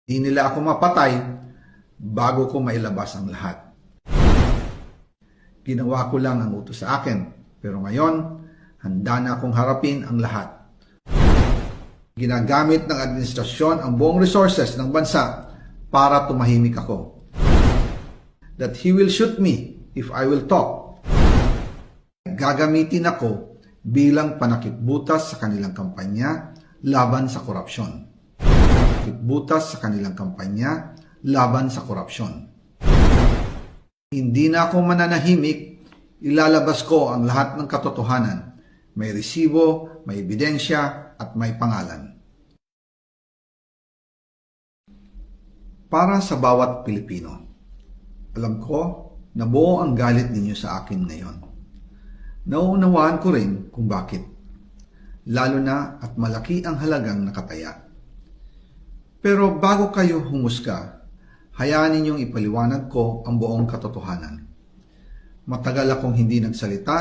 Di nila ako mapatay bago ko mailabas ang lahat. Ginawa ko lang ang utos sa akin, pero ngayon, handa na akong harapin ang lahat. Ginagamit ng administrasyon ang buong resources ng bansa para tumahimik ako. That he will shoot me if I will talk. Gagamitin ako bilang panakipbutas sa kanilang kampanya laban sa korupsyon. Panakipbutas sa kanilang kampanya laban sa korupsyon. Hindi na ako mananahimik, ilalabas ko ang lahat ng katotohanan. May resibo, may ebidensya, at may pangalan. Para sa bawat Pilipino, alam ko na buo ang galit ninyo sa akin ngayon. Nauunawaan ko rin kung bakit, lalo na at malaki ang halagang nakataya. Pero bago kayo humusga, hayaan ninyong ipaliwanag ko ang buong katotohanan. Matagal akong hindi nagsalita